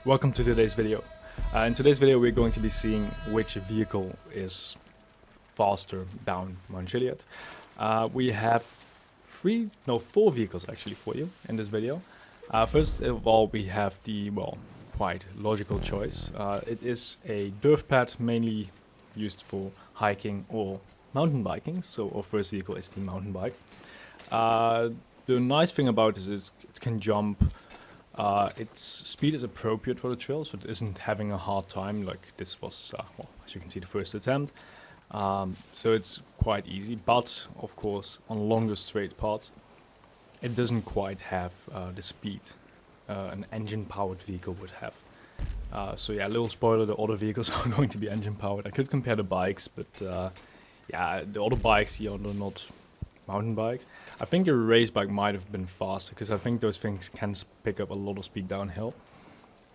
Welcome to today's video. In today's video we're going to be seeing which vehicle is faster down Mount Chilliad. We have four vehicles actually for you in this video. First of all, we have the, quite logical choice. It is a dirt pad mainly used for hiking or mountain biking, so our first vehicle is the mountain bike. The nice thing about this is it can jump. Its speed is appropriate for the trail, so it isn't having a hard time like this was, as you can see, the first attempt. So it's quite easy, but of course on longer straight parts it doesn't quite have the speed an engine-powered vehicle would have. So yeah, little spoiler, the other vehicles are going to be engine-powered. I could compare the bikes, but yeah, the other bikes here are not mountain bikes. I think a race bike might have been faster because I think those things can pick up a lot of speed downhill.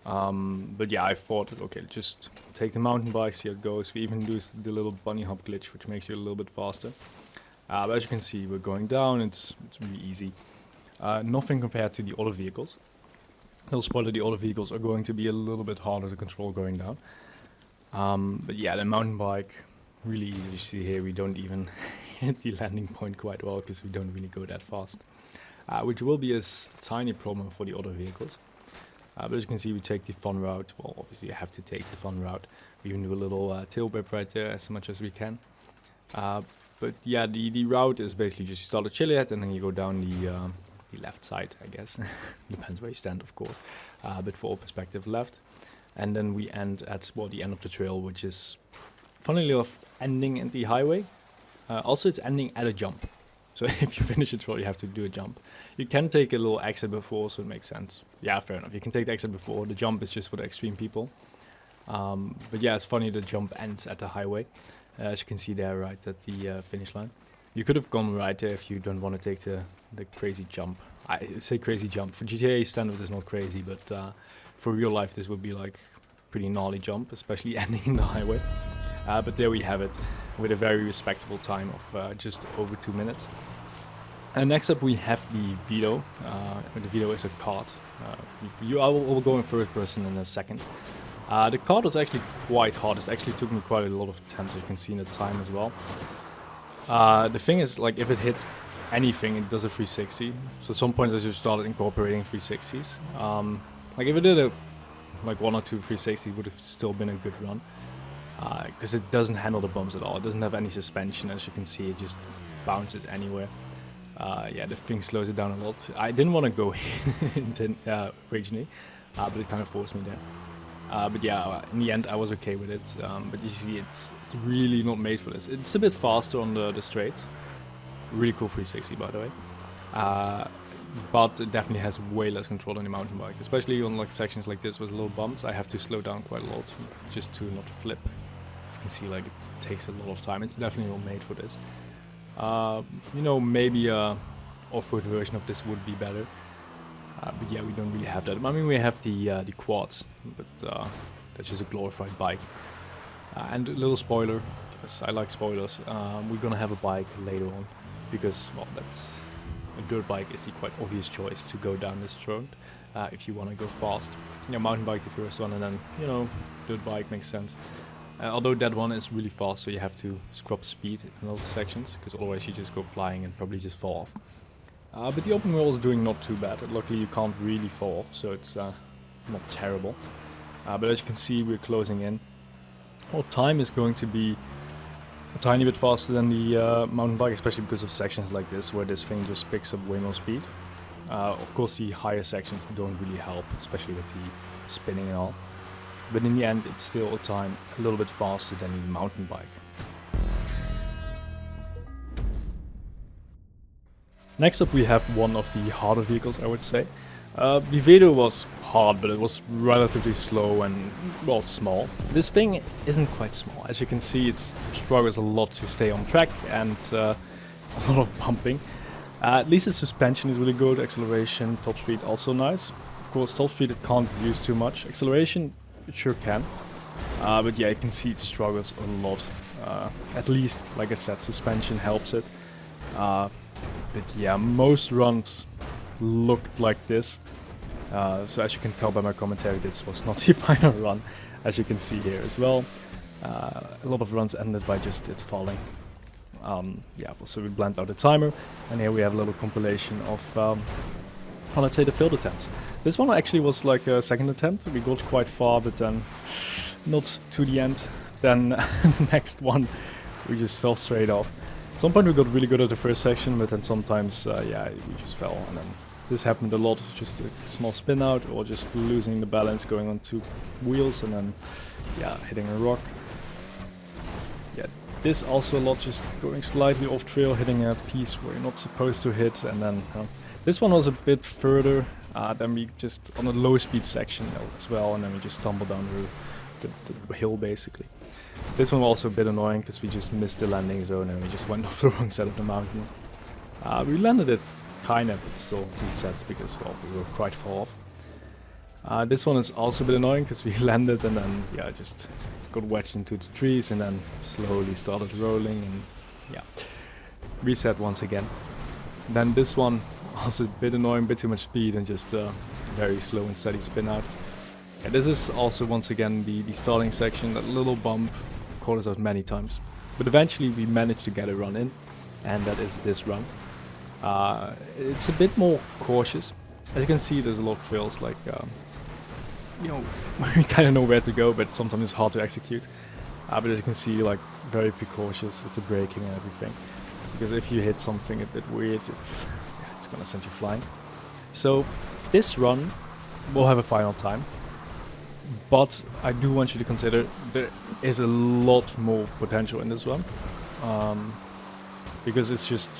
But yeah, I thought, okay, just take the mountain bike, see how it goes. We even do the little bunny hop glitch, which makes you a little bit faster. But as you can see, we're going down. It's really easy. Nothing compared to the other vehicles. Little spoiler, the other vehicles are going to be a little bit harder to control going down. But yeah, the mountain bike, really easy. You see here, we don't even hit the landing point quite well because we don't really go that fast, which will be a tiny problem for the other vehicles. But as you can see, we take the fun route. Well, obviously you have to take the fun route. We even do a little tail whip right there as much as we can. But yeah, the route is basically just you start at Chilliad and then you go down the left side, I guess. Depends where you stand, of course. But for all perspective, left. And then we end at, the end of the trail, which is, funnily enough, ending at the highway. Also, it's ending at a jump. So if you finish a trail, you have to do a jump. You can take a little exit before, so it makes sense. Yeah, fair enough. You can take the exit before. The jump is just for the extreme people. But yeah, it's funny, the jump ends at the highway. As you can see there, right at the finish line. You could have gone right there if you don't want to take the crazy jump. I say crazy jump. For GTA standard, it's not crazy, but for real life, this would be like pretty gnarly jump, especially ending in the highway. But there we have it, with a very respectable time of just over 2 minutes. And next up we have the Vito. The Vito is a kart. I will go in first person in a second. The kart was actually quite hard. It actually took me quite a lot of attempts, as you can see in the time as well. The thing is, like, if it hits anything, it does a 360. So at some points I just started incorporating 360s. Like if it did like 1 or 2 360s, it would have still been a good run. Because it doesn't handle the bumps at all. It doesn't have any suspension, as you can see. It just bounces anywhere. Yeah, the thing slows it down a lot. I didn't want to go originally, but it kind of forced me there. But yeah, in the end I was okay with it. But you see, it's really not made for this. It's a bit faster on the straights. Really cool 360, by the way. But it definitely has way less control than the mountain bike. Especially on like sections like this with little bumps, I have to slow down quite a lot just to not flip. You can see, like, it takes a lot of time. It's definitely not made for this. You know, maybe a off-road version of this would be better. But yeah, we don't really have that. I mean, we have the quads, but that's just a glorified bike. And a little spoiler, because I like spoilers, we're gonna have a bike later on, because, well, that's a dirt bike is the quite obvious choice to go down this road if you want to go fast. You know, mountain bike the first one, and then, you know, dirt bike makes sense. Although that one is really fast, so you have to scrub speed in those sections, because otherwise you just go flying and probably just fall off. But the open world is doing not too bad. Luckily you can't really fall off, so it's not terrible. But as you can see, we're closing in. Our time is going to be a tiny bit faster than the mountain bike, especially because of sections like this, where this thing just picks up way more speed. Of course, the higher sections don't really help, especially with the spinning and all. But in the end, it's still a time a little bit faster than the mountain bike. Next up we have one of the harder vehicles, I would say. The Vito was hard, but it was relatively slow and, well, small. This thing isn't quite small. As you can see, it struggles a lot to stay on track and a lot of bumping. At least its suspension is really good, acceleration, top speed also nice. Of course, top speed it can't use too much. Acceleration, it sure can. But yeah, you can see it struggles a lot. At least, like I said, suspension helps it. But yeah, most runs looked like this. So as you can tell by my commentary, this was not the final run, as you can see here as well. A lot of runs ended by just it falling. Yeah, so we blend out the timer, and here we have a little compilation of, well, let's say the failed attempts. This one actually was like a second attempt. We got quite far, but then not to the end. Then the next one, we just fell straight off. At some point we got really good at the first section, but then sometimes, yeah, we just fell. And then this happened a lot, just a small spin out, or just losing the balance, going on 2 wheels, and then, yeah, hitting a rock. Yeah, this also a lot, just going slightly off trail, hitting a piece where you're not supposed to hit, and then this one was a bit further. Then we just on a low speed section as well, and then we just tumbled down the hill basically. This one was also a bit annoying because we just missed the landing zone and we just went off the wrong side of the mountain. We landed it kind of, but still reset because, well, we were quite far off. This one is also a bit annoying because we landed and then, yeah, just got wedged into the trees and then slowly started rolling and, yeah, reset once again. Then this one also a bit annoying, a bit too much speed and just very slow and steady spin out. Yeah, this is also once again the starting section. That little bump caught us out many times, but eventually we managed to get a run in, and that is this run. It's a bit more cautious. As you can see, there's a lot of trails, like you know, we kind of know where to go, but sometimes it's hard to execute. But as you can see, like, very precautious with the braking and everything, because if you hit something a bit weird, it's gonna send you flying. So this run will have a final time, but I do want you to consider there is a lot more potential in this run, because it's just,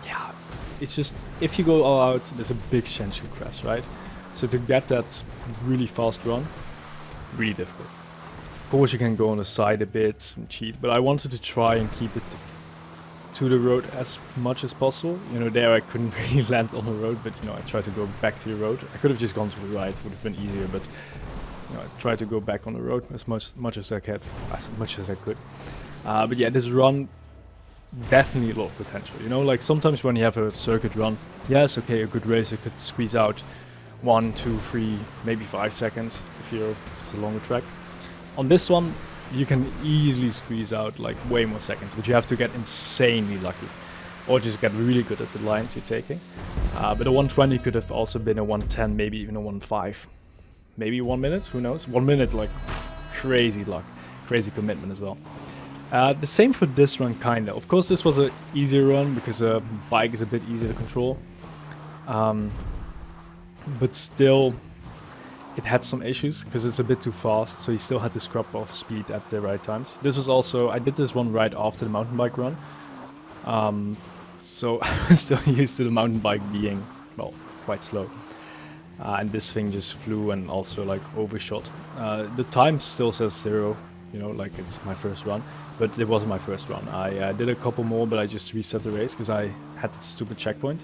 yeah, it's just, if you go all out, there's a big chance you crash, right? So to get that really fast run, really difficult. Of course you can go on the side a bit and cheat, but I wanted to try and keep it to the road as much as possible. You know, there I couldn't really land on the road, but you know, I tried to go back to the road. I could have just gone to the right, would have been easier, but you know, I tried to go back on the road as much as I could, but yeah, this run, definitely a lot of potential. You know, like sometimes when you have a circuit run, yes, okay, a good racer could squeeze out 1, 2, 3, maybe 5 seconds if it's a longer track. On this one, you can easily squeeze out like way more seconds, but you have to get insanely lucky, or just get really good at the lines you're taking. But a 120 could have also been a 110, maybe even a 1.5, maybe 1 minute. Who knows? 1 minute, like, crazy luck, crazy commitment as well. The same for this run, kinda. Of course, this was an easier run because a bike is a bit easier to control, but still, it had some issues because it's a bit too fast, so you still had to scrub off speed at the right times. This was also, I did this one right after the mountain bike run, so I was still used to the mountain bike being, well, quite slow. And this thing just flew and also like overshot. The time still says 0, you know, like it's my first run, but it wasn't my first run. I did a couple more, but I just reset the race because I had this stupid checkpoint,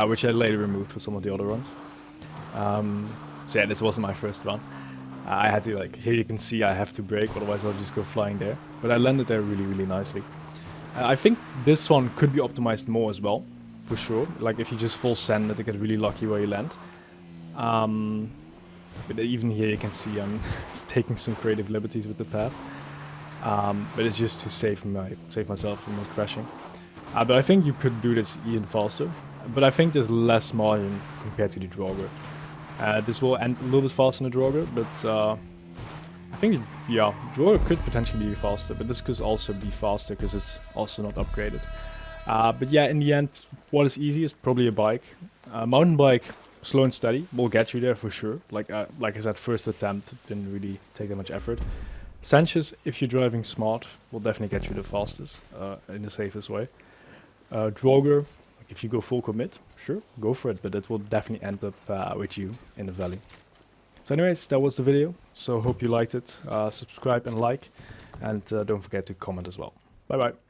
which I later removed for some of the other runs. So yeah, this wasn't my first run. I had to, like, here you can see I have to brake, otherwise I'll just go flying there. But I landed there really, really nicely. I think this one could be optimized more as well, for sure. Like if you just full send it to get really lucky where you land. But even here you can see I'm taking some creative liberties with the path. But it's just to save myself from not crashing. But I think you could do this even faster. But I think there's less margin compared to the Draugr. This will end a little bit faster than the Draugr, but I think, yeah, Draugr could potentially be faster, but this could also be faster because it's also not upgraded. But yeah, in the end, what is easiest? Probably a bike. Mountain bike, slow and steady, will get you there for sure. Like I said, first attempt didn't really take that much effort. Sanchez, if you're driving smart, will definitely get you the fastest in the safest way. Draugr, if you go full commit, sure, go for it, but it will definitely end up with you in the valley. So anyways, that was the video, so hope you liked it. Subscribe and like, and don't forget to comment as well. Bye bye.